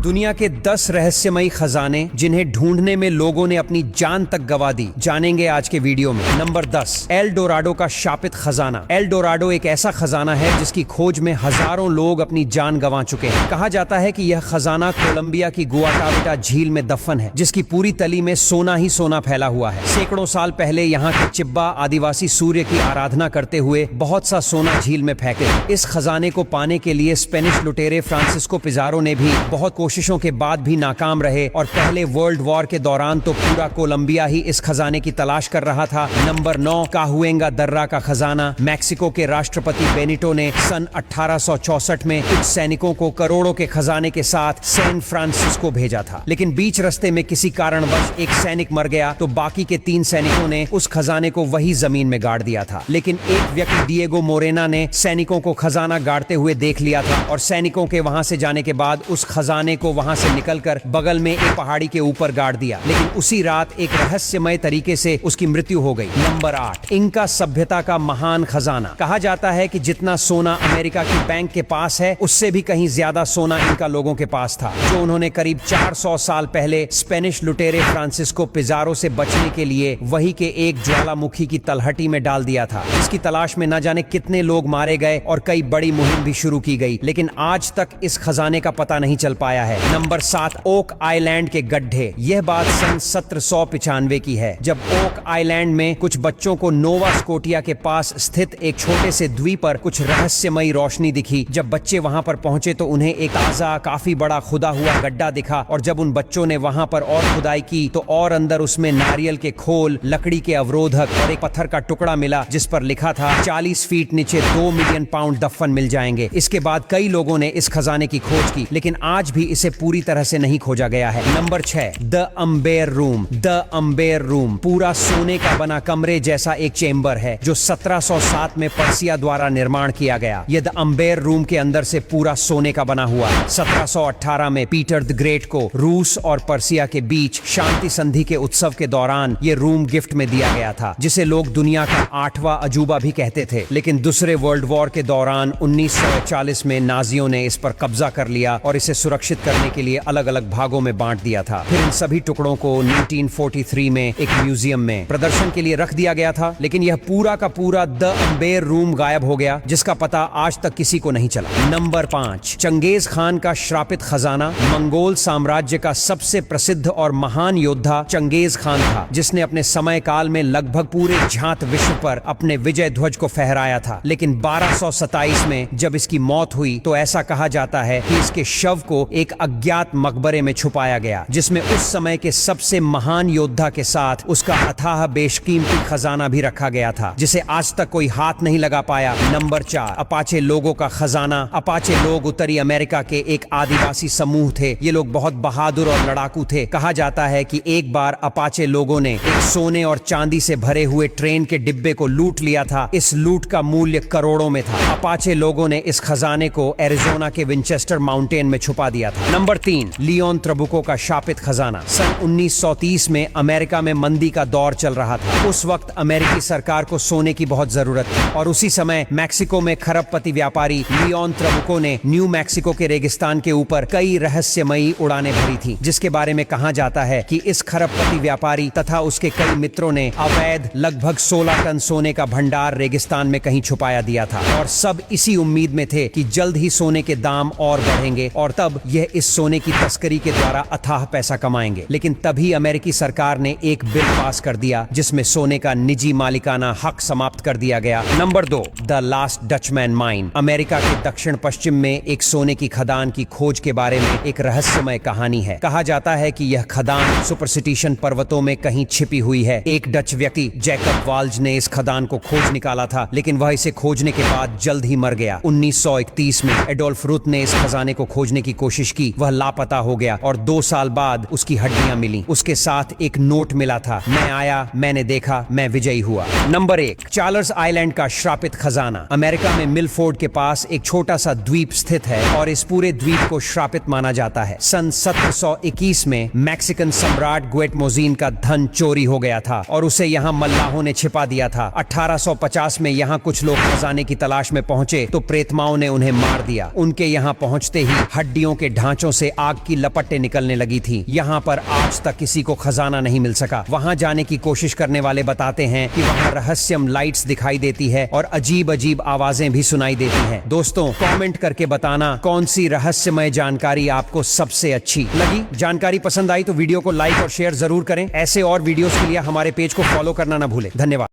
दुनिया के 10 रहस्यमयी खजाने जिन्हें ढूंढने में लोगों ने अपनी जान तक गवा दी, जानेंगे आज के वीडियो में। नंबर 10, एल डोराडो का शापित खजाना। एल डोराडो एक ऐसा खजाना है जिसकी खोज में हजारों लोग अपनी जान गंवा चुके हैं। कहा जाता है कि यह खजाना कोलंबिया की गुआटाविटा झील में दफन है, जिसकी पूरी तली में सोना ही सोना फैला हुआ है। सैकड़ों साल पहले यहाँ के चिब्बा आदिवासी सूर्य की आराधना करते हुए बहुत सा सोना झील में फेंके। इस खजाने को पाने के लिए स्पेनिश लुटेरे फ्रांसिस्को पिजारो ने भी बहुत कोशिशों के बाद भी नाकाम रहे और पहले वर्ल्ड वॉर के दौरान तो पूरा कोलंबिया ही इस खजाने की तलाश कर रहा था। नंबर 9, काहुएंगा दर्रा का खजाना। मैक्सिको के राष्ट्रपति बेनिटो ने सन 1864 में कुछ सैनिकों को करोड़ों के खजाने के साथ सैन फ्रांसिस्को भेजा था, लेकिन बीच रास्ते में किसी कारणवश एक सैनिक मर गया तो बाकी के 3 सैनिकों ने उस खजाने को वही जमीन में गाड़ दिया था। लेकिन एक व्यक्ति डिएगो मोरेना ने सैनिकों को खजाना गाड़ते हुए देख लिया था और सैनिकों के वहां से जाने के बाद उस खजाने को वहां से निकलकर बगल में एक पहाड़ी के ऊपर गाड़ दिया। लेकिन उसी रात एक रहस्यमय तरीके से उसकी मृत्यु हो गई। नंबर 8, इंका सभ्यता का महान खजाना। कहा जाता है कि जितना सोना अमेरिका की बैंक के पास है, उससे भी कहीं ज्यादा सोना इंका लोगों के पास था, जो उन्होंने करीब 400 साल पहले स्पेनिश लुटेरे फ्रांसिस्को पिजारो से बचने के लिए वही के एक ज्वालामुखी की तलहटी में डाल दिया था, जिसकी तलाश में न जाने कितने लोग मारे गए और कई बड़ी मुहिम भी शुरू की गई, लेकिन आज तक इस खजाने का पता नहीं चल पाया है। नंबर 7, ओक आइलैंड के गड्ढे। यह बात सन 1795 की है, जब ओक आइलैंड में कुछ बच्चों को नोवा स्कोटिया के पास स्थित एक छोटे से द्वीप पर कुछ रहस्यमयी रोशनी दिखी। जब बच्चे वहां पर पहुंचे तो उन्हें एक ताजा काफी बड़ा खुदा हुआ गड्ढा दिखा और जब उन बच्चों ने वहां पर और खुदाई की तो और अंदर उसमें नारियल के खोल, लकड़ी के अवरोधक और एक पत्थर का टुकड़ा मिला जिस पर लिखा था 40 फीट नीचे 2 मिलियन पाउंड दफन मिल जाएंगे। इसके बाद कई लोगों ने इस खजाने की खोज की, लेकिन आज भी इसे पूरी तरह से नहीं खोजा गया है। Number 6, the Amber room. The Amber room पूरा सोने का बना कमरे जैसा एक चेंबर है जो 1707 में पर्सिया द्वारा निर्माण किया गया। यह द अम्बेर रूम के अंदर से पूरा सोने का बना हुआ है। 1718 में पीटर द ग्रेट को रूस और पर्सिया के बीच शांति संधि के उत्सव के दौरान यह रूम गिफ्ट में दिया गया था, जिसे लोग दुनिया का 8वां अजूबा भी कहते थे। लेकिन दूसरे वर्ल्ड वॉर के दौरान 1940 में नाजियों ने इस पर कब्जा कर लिया और इसे सुरक्षित करने के लिए अलग अलग भागों में बांट दिया था। फिर इन सभी टुकड़ों को 1943 में एक म्यूजियम में प्रदर्शन के लिए रख दिया गया था, लेकिन यह पूरा का पूरा द अम्बेर रूम गायब हो गया, जिसका पता आज तक किसी को नहीं चला। नंबर 5, चंगेज खान का श्रापित खजाना। मंगोल साम्राज्य का सबसे प्रसिद्ध और महान योद्धा चंगेज खान था, जिसने अपने समय काल में लगभग पूरे झांत विश्व पर अपने विजय ध्वज को फहराया था। लेकिन 1227 में जब इसकी मौत हुई तो ऐसा कहा जाता है कि इसके शव को एक अज्ञात मकबरे में छुपाया गया, जिसमें उस समय के सबसे महान योद्धा के साथ उसका अथाह बेशकीमती खजाना भी रखा गया था, जिसे आज तक कोई हाथ नहीं लगा पाया। नंबर 4, अपाचे लोगों का खजाना। अपाचे लोग उत्तरी अमेरिका के एक आदिवासी समूह थे। ये लोग बहुत बहादुर और लड़ाकू थे। कहा जाता है कि एक बार अपाचे लोगों ने एक सोने और चांदी से भरे हुए ट्रेन के डिब्बे को लूट लिया था। इस लूट का मूल्य करोड़ों में था। अपाचे लोगों ने इस खजाने को एरिजोना के विंचेस्टर माउंटेन में छुपा दिया था। नंबर 3, लियोन ट्रबुको का शापित खजाना। सन 1930 में अमेरिका में मंदी का दौर चल रहा था। उस वक्त अमेरिकी सरकार को सोने की बहुत जरूरत थी और उसी समय मैक्सिको में खरबपति व्यापारी लियोन ट्रबुको ने न्यू मैक्सिको के रेगिस्तान के ऊपर कई रहस्यमयी उड़ानें भरी थी, जिसके बारे में कहा जाता है कि इस खरबपति व्यापारी तथा उसके कई मित्रों ने अवैध लगभग 16 टन सोने का भंडार रेगिस्तान में कहीं छुपाया दिया था और सब इसी उम्मीद में थे कि जल्द ही सोने के दाम और बढ़ेंगे और तब यह इस सोने की तस्करी के द्वारा अथाह पैसा कमाएंगे। लेकिन तभी अमेरिकी सरकार ने एक बिल पास कर दिया जिसमें सोने का निजी मालिकाना हक समाप्त कर दिया गया। Number 2, the last Dutchman mine. America के दक्षिण पश्चिम में एक सोने की खदान की खोज के बारे में एक रहस्यमय कहानी है। कहा जाता है कि यह खदान सुपरसिटिशन पर्वतों में कहीं छिपी हुई है। एक डच व्यक्ति जैकब वाल्ज ने इस खदान को खोज निकाला था, लेकिन वह इसे खोजने के बाद जल्द ही मर गया। 1931 में एडोल्फ रुथ ने इस खजाने को खोजने की कोशिश की। वह लापता हो गया और 2 साल बाद उसकी हड्डियां मिली। उसके साथ एक नोट मिला था, मैं आया, मैंने देखा, मैं विजयी हुआ। नंबर 1, चार्ल्स आइलैंड का श्रापित खजाना। अमेरिका में मिलफोर्ड के पास एक छोटा सा द्वीप स्थित है और इस पूरे द्वीप को श्रापित माना जाता है। सन 1721 में मैक्सिकन सम्राट ग्वेटमोजिन का धन चोरी हो गया था और उसे यहाँ मल्लाहों ने छिपा दिया था। 1850 में यहाँ कुछ लोग खजाने की तलाश में पहुंचे तो प्रेतमाओं ने उन्हें मार दिया। उनके यहाँ पहुंचते ही हड्डियों के ढांचे खांचों से आग की लपटें निकलने लगी थी। यहाँ पर आज तक किसी को खजाना नहीं मिल सका। वहाँ जाने की कोशिश करने वाले बताते हैं कि वहाँ रहस्यम लाइट्स दिखाई देती है और अजीब अजीब आवाजें भी सुनाई देती हैं। दोस्तों, कमेंट करके बताना कौन सी रहस्यमय जानकारी आपको सबसे अच्छी लगी। जानकारी पसंद आई तो वीडियो को लाइक और शेयर जरूर करें। ऐसे और वीडियोस के लिए हमारे पेज को फॉलो करना ना भूलें। धन्यवाद।